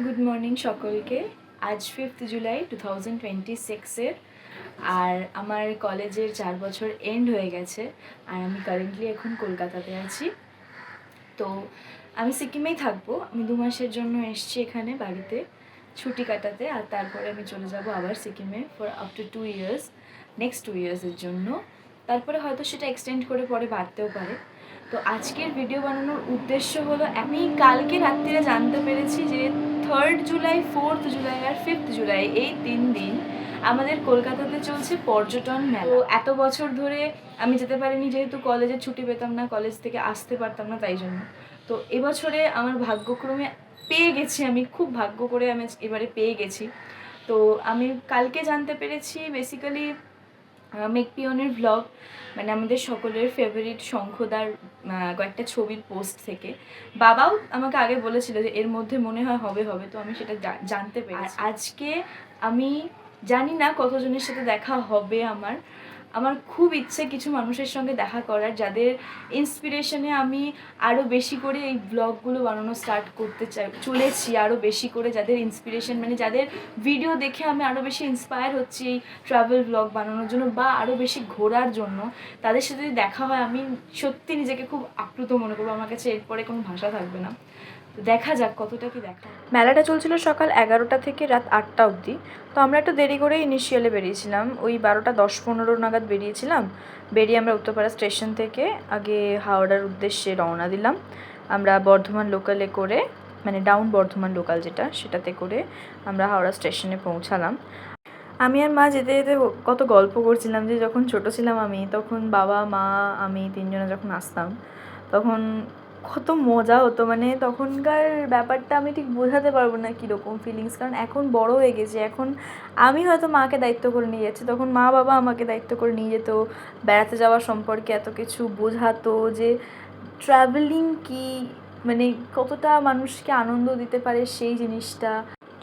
Good morning সকলকে। আজ 5th July 2026 আর আমার কলেজের 4 বছর এন্ড হয়ে গেছে। আর আমি কারেন্টলি এখন কলকাতাতে আছি। তো আমি সিকিমেই থাকবো। আমি 2 মাসের জন্য এসেছি এখানে বাড়িতে ছুটি কাটাতে, আর তারপরে আমি চলে যাব আবার সিকিমে for up to 2 years, next 2 ইয়ার্সের জন্য। তারপরে হয়তো সেটা এক্সটেন্ড করে পরে বাড়তেও পারে। তো আজকের ভিডিও বানানোর উদ্দেশ্য হলো, আমি কালকে রাত্রিরে জানতে পেরেছি যে 3rd জুলাই, 4th জুলাই আর 5th জুলাই এই 3 দিন আমাদের কলকাতাতে চলছে পর্যটন মেলা। তো এত বছর ধরে আমি যেতে পারিনি, যেহেতু কলেজের ছুটি পেতাম না, কলেজ থেকে আসতে পারতাম না, তাই জন্য। তো এবছরে আমার ভাগ্যক্রমে পেয়ে গেছি, আমি খুব ভাগ্য করে আমি এবারে পেয়ে গেছি। তো আমি কালকে জানতে পেরেছি বেসিক্যালি মেকপিয়নের ভ্লগ, মানে আমাদের সকলের ফেভারিট শঙ্খদার কয়েকটা ছবির পোস্ট থেকে। বাবাও আমাকে আগে বলেছিল যে এর মধ্যে মনে হয় হবে হবে, তো আমি সেটা জানতে পেরেছি। আর আজকে আমি জানি না কতজনের সাথে দেখা হবে। আমার খুব ইচ্ছে কিছু মানুষের সঙ্গে দেখা করার, যাদের ইন্সপিরেশনে আমি আরও বেশি করে এই ব্লগগুলো বানানো স্টার্ট করতে চলেছি। আরও বেশি করে যাদের ইন্সপিরেশন, মানে যাদের ভিডিও দেখে আমি আরও বেশি ইন্সপায়ার হচ্ছি এই ট্রাভেল ব্লগ বানানোর জন্য বা আরও বেশি ঘোরার জন্য, তাদের সাথে যদি দেখা হয় আমি সত্যি নিজেকে খুব আপ্লুত মনে করবো। আমার কাছে এরপরে কোনো ভাষা থাকবে না। দেখা যাক কতটা কি দেখা। মেলাটা চলছিল সকাল 11টা থেকে রাত 8টা অবধি। তো আমরা একটু দেরি করে ইনিশিয়ালে বেরিয়েছিলাম, ওই 12টা 10-15 নাগাদ বেরিয়েছিলাম। বেরিয়ে আমরা উত্তরপাড়া স্টেশন থেকে আগে হাওড়ার উদ্দেশ্যে রওনা দিলাম। আমরা বর্ধমান লোকালে করে, মানে ডাউন বর্ধমান লোকাল যেটা, সেটাতে করে আমরা হাওড়া স্টেশনে পৌঁছালাম। আমি আর মা যেতে যেতে কত গল্প করছিলাম যে যখন ছোটো ছিলাম আমি, তখন বাবা মা আমি 3 জনে যখন আসতাম তখন কত মজা হতো। মানে তখনকার ব্যাপারটা আমি ঠিক বোঝাতে পারবো না কীরকম ফিলিংস, কারণ এখন বড় হয়ে গেছি। এখন আমি হয়তো মাকে দায়িত্ব করে নিয়ে যাচ্ছি, তখন মা বাবা আমাকে দায়িত্ব করে নিয়ে যেত, বেড়াতে যাওয়ার সম্পর্কে এত কিছু বোঝাতো যে ট্রাভেলিং কি, মানে কতটা মানুষকে আনন্দ দিতে পারে সেই জিনিসটা।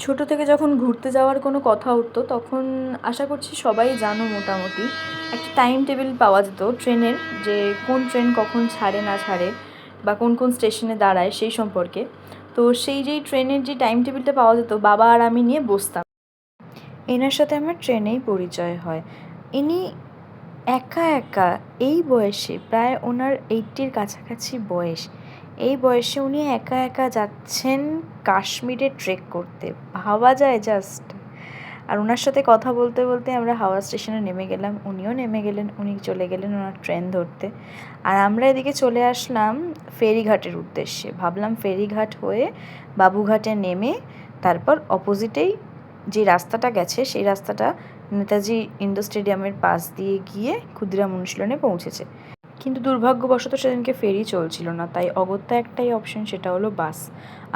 ছোট থেকে যখন ঘুরতে যাওয়ার কোনো কথা উঠতো, তখন আশা করছি সবাই জানো মোটামুটি একটা টাইম টেবিল পাওয়া যেত ট্রেনের, যে কোন ট্রেন কখন ছাড়ে না ছাড়ে বা কোন কোন স্টেশনে দাঁড়ায় সেই সম্পর্কে। তো সেই যেই ট্রেনের যে টাইম টেবিলটা পাওয়া যেত, বাবা আর আমি নিয়ে বসতাম। এনার সাথে আমার ট্রেনেই পরিচয় হয়। ইনি একা একা এই বয়সে, প্রায় ওনার 80-র কাছাকাছি বয়স, এই বয়সে উনি একা একা যাচ্ছেন কাশ্মীরে ট্রেক করতে। ভাবা যায় জাস্ট। আর ওনার সাথে কথা বলতে বলতে আমরা হাওড়া স্টেশনে নেমে গেলাম, উনিও নেমে গেলেন, উনি চলে গেলেন ওনার ট্রেন ধরতে। আর আমরা এদিকে চলে আসলাম ফেরিঘাটের উদ্দেশ্যে। ভাবলাম ফেরিঘাট হয়ে বাবুঘাটে নেমে তারপর অপোজিটেই যে রাস্তাটা গেছে সেই রাস্তাটা নেতাজি ইন্ডোর স্টেডিয়ামের পাশ দিয়ে গিয়ে ক্ষুদিরাম অনুশীলনে পৌঁছেছে। কিন্তু দুর্ভাগ্যবশত সেদিনকে ফেরি চলছিল না, তাই অগত্যা একটাই অপশন, সেটা হলো বাস।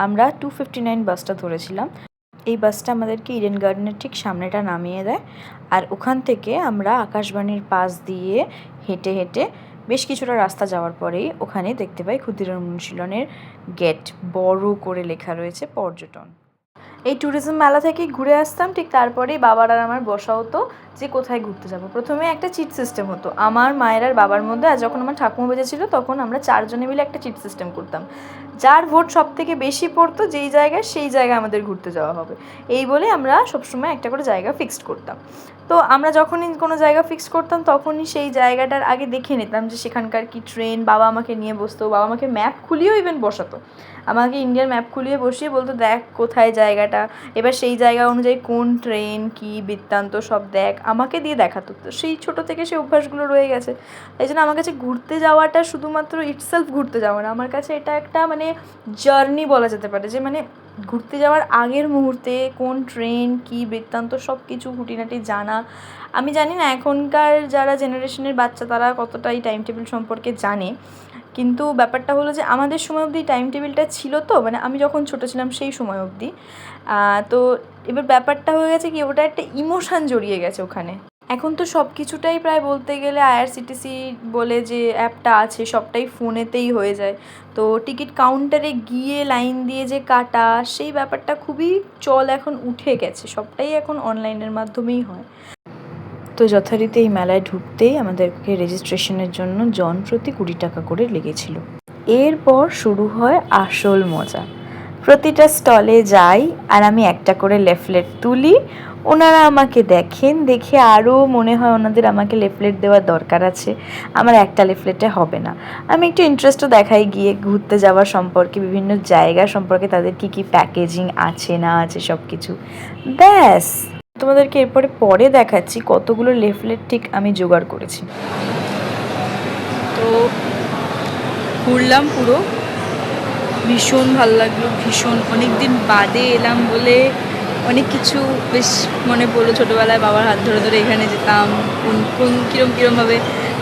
আমরা 259 বাসটা ধরেছিলাম। এই বাসটা আমাদেরকে ইডেন গার্ডেনের ঠিক সামনেটা নামিয়ে দেয়, আর ওখান থেকে আমরা আকাশবাণীর পাশ দিয়ে হেঁটে হেঁটে বেশ কিছুটা রাস্তা যাওয়ার পরেই ওখানে দেখতে পাই ক্ষুদিরাম অনুশীলনের গেট, বড় করে লেখা রয়েছে পর্যটন। এই ট্যুরিজম মেলা থেকেই ঘুরে আসতাম, ঠিক তারপরেই বাবার আর আমার বসা হতো যে কোথায় ঘুরতে যাব। প্রথমে একটা চিট সিস্টেম হতো আমার মায়ের আর বাবার মধ্যে, আর যখন আমার ঠাকুমা বেঁচেছিল তখন আমরা 4 জনে মিলে একটা চিট সিস্টেম করতাম। যার ভোট সব থেকে বেশি পড়তো যেই জায়গায়, সেই জায়গায় আমাদের ঘুরতে যাওয়া হবে, এই বলে আমরা সবসময় একটা করে জায়গা ফিক্সড করতাম। তো আমরা যখনই কোনো জায়গা ফিক্সড করতাম তখনই সেই জায়গাটার আগে দেখে নিতাম যে সেখানকার কি ট্রেন। বাবা আমাকে নিয়ে বসতো, বাবা আমাকে ম্যাপ খুলিয়েও ইভেন বসাতো, আমাকে ইন্ডিয়ার ম্যাপ খুলিয়ে বসিয়ে বলতো দেখ কোথায় জায়গাটা, এবার সেই জায়গা অনুযায়ী কোন ট্রেন কী বৃত্তান্ত সব দেখ, আমাকে দিয়ে দেখাতো। তো সেই ছোটো থেকে সেই অভ্যাসগুলো রয়ে গেছে। এই জন্য আমার কাছে ঘুরতে যাওয়াটা শুধুমাত্র ইটসেলফ ঘুরতে যাওয়া না, আমার কাছে এটা একটা মানে জার্নি বলা যেতে পারে। যে মানে ঘুরতে যাওয়ার আগের মুহূর্তে কোন ট্রেন কী বৃত্তান্ত সব কিছু খুঁটিনাটি জানা। আমি জানি না এখনকার যারা জেনারেশনের বাচ্চা তারা কতটা এই টাইম টেবিল সম্পর্কে জানে, কিন্তু ব্যাপারটা হলো যে আমাদের সময় অবধি টাইম টেবিলটা ছিল। তো মানে আমি যখন ছোটো ছিলাম সেই সময় অবধি। তো এবার ব্যাপারটা হয়ে গেছে কি, ওটা একটা ইমোশান জড়িয়ে গেছে ওখানে। এখন তো সব কিছুটাই প্রায় বলতে গেলে আইআরসিটিসি বলে যে অ্যাপটা আছে সবটাই ফোনেতেই হয়ে যায়। তো টিকিট কাউন্টারে গিয়ে লাইন দিয়ে যে কাটা, সেই ব্যাপারটা খুবই চল এখন উঠে গেছে, সবটাই এখন অনলাইনের মাধ্যমেই হয়। তো যথারীতি এই মেলায় ঢুকতেই আমাদেরকে রেজিস্ট্রেশনের জন্য জনপ্রতি 20 টাকা করে লেগেছিল। এরপর শুরু হয় আসল মজা। প্রতিটা স্টলে যাই আর আমি একটা করে লিফলেট তুলি। ওনারা আমাকে দেখেন, দেখে আরও মনে হয় ওনাদের আমাকে লিফলেট দেওয়ার দরকার আছে, আমার একটা লিফলেটে হবে না। আমি একটু ইন্টারেস্টও দেখাই গিয়ে ঘুরতে যাওয়ার সম্পর্কে, বিভিন্ন জায়গা সম্পর্কে, তাদের কী কী প্যাকেজিং আছে না আছে সব কিছু। ব্যাস, তোমাদেরকে এরপরে পরে দেখাচ্ছি কতগুলো লিফলেট ঠিক আমি জোগাড় করেছি। তো ঘুরলাম পুরো, ভীষণ ভালো লাগলো, ভীষণ। অনেক দিন বাদে এলাম বলে অনেক কিছু বেশ মনে পড়লো। ছোটোবেলায় বাবার হাত ধরে ধরে এখানে যেতাম, কোন কীরমভাবে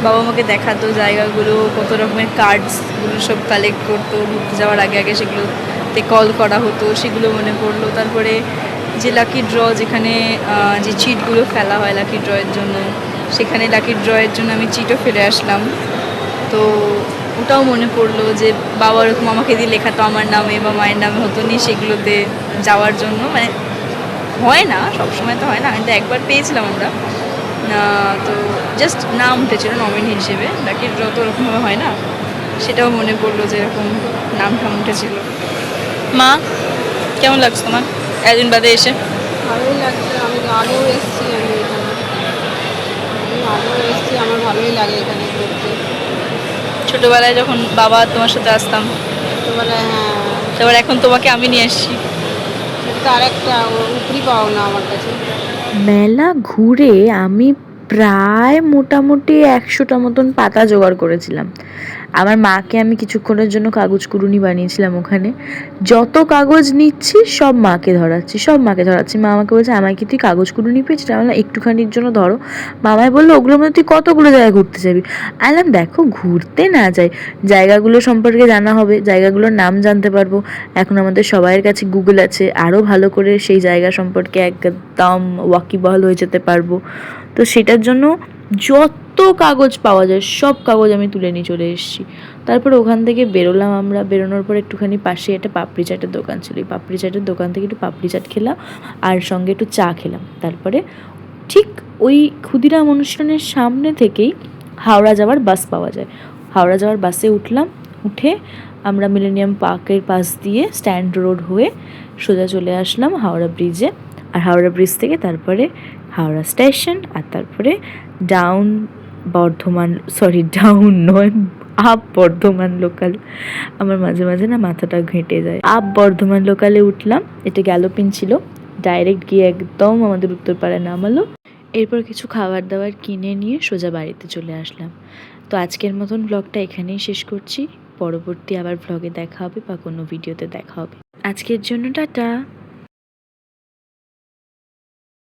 বাবা আমাকে দেখাতো জায়গাগুলো, কত রকমের কার্ডসগুলো সব কালেক্ট করতো ঘুরতে যাওয়ার আগে আগে, সেগুলোতে কল করা হতো, সেগুলো মনে পড়লো। তারপরে যে লাকি ড্র, যেখানে যে চিটগুলো ফেলা হয় লাকি ড্রয়ের জন্য, সেখানে লাকি ড্রয়ের জন্য আমি চিটও ফেলে আসলাম। তো ওটাও মনে পড়লো যে বাবা ওরকম আমাকে দিয়ে লেখাতো আমার নামে বা মায়ের নামে হতো নি, সেগুলোতে যাওয়ার জন্য। মানে হয় না, সবসময় তো হয় না, কিন্তু একবার পেয়েছিলাম আমরা। তো জাস্ট নাম উঠেছিল নমিনি হিসেবে, বাকি ড্র তো ওরকমভাবে হয় না। সেটাও মনে পড়লো যে এরকম নাম ঠাম উঠেছিল। মা, কেমন লাগছে তোমার একদিন বাদে এসে? ভালোই লাগছে। আমি আগেও এসেছি, আমার ভালোই লাগে এখানে ঘুরতে। ছোটোবেলায় যখন বাবা তোমার সাথে আসতাম, ছোটোবেলায়, হ্যাঁ। তারপর এখন তোমাকে আমি নিয়ে আসছি, সেটা আরেকটা উপরি পাও না আমার কাছে। মেলা ঘুরে আমি প্রায় মোটামুটি 100টা মতন পাতা জোগাড় করেছিলাম। আমার মাকে আমি কিছুক্ষণের জন্য কাগজ কুড়ুনি বানিয়েছিলাম ওখানে। যত কাগজ নিচ্ছি সব মাকে ধরাচ্ছি। মা আমাকে বলছে, আমায় কি তুই কাগজ কুড়ুনি পেয়েছিস? আমি বললাম একটুখানির জন্য ধরো। মামাই বললো, ওগুলোর মধ্যে তুই কতগুলো জায়গায় ঘুরতে যাবি? আলাম, দেখো ঘুরতে না যাই, জায়গাগুলো সম্পর্কে জানা হবে, জায়গাগুলোর নাম জানতে পারবো। এখন আমাদের সবাইয়ের কাছে গুগল আছে, আরও ভালো করে সেই জায়গা সম্পর্কে একদম ওয়াকিবহাল হয়ে যেতে পারবো। তো সেটার জন্য যত কাগজ পাওয়া যায় সব কাগজ আমি তুলে নিয়ে চলে এসেছি। তারপর ওখান থেকে বেরোলাম আমরা। বেরোনোর পর একটুখানি পাশে একটা পাপড়ি চাটের দোকান ছিল, এই পাপড়ি চাটের দোকান থেকে একটু পাপড়ি চাট খেলাম আর সঙ্গে একটু চা খেলাম। তারপরে ঠিক ওই ক্ষুদিরাম অনুষ্ঠানের সামনে থেকেই হাওড়া যাওয়ার বাস পাওয়া যায়। হাওড়া যাওয়ার বাসে উঠলাম, উঠে আমরা মিলেনিয়াম পার্কের পাশ দিয়ে স্ট্যান্ড রোড হয়ে সোজা চলে আসলাম হাওড়া ব্রিজে। আর হাওড়া ব্রিজ থেকে তারপরে হাওড়া স্টেশন, আর তারপরে ডাউন আপ বর্ধমান লোকাল। আমার মাঝে মাঝে না মাথাটা ঘেঁটে যায়। আপ বর্ধমান লোকালে উঠলাম, এটা গ্যালোপিন ছিল, ডাইরেক্ট গিয়ে একদম আমাদের উত্তরপাড়ায় নামালো। এরপর কিছু খাবার দাবার কিনে নিয়ে সোজা বাড়িতে চলে আসলাম। তো আজকের মতন ব্লগটা এখানেই শেষ করছি। পরবর্তী আবার ব্লগে দেখা হবে বা কোনো ভিডিওতে দেখা হবে। আজকের জন্য টাটা।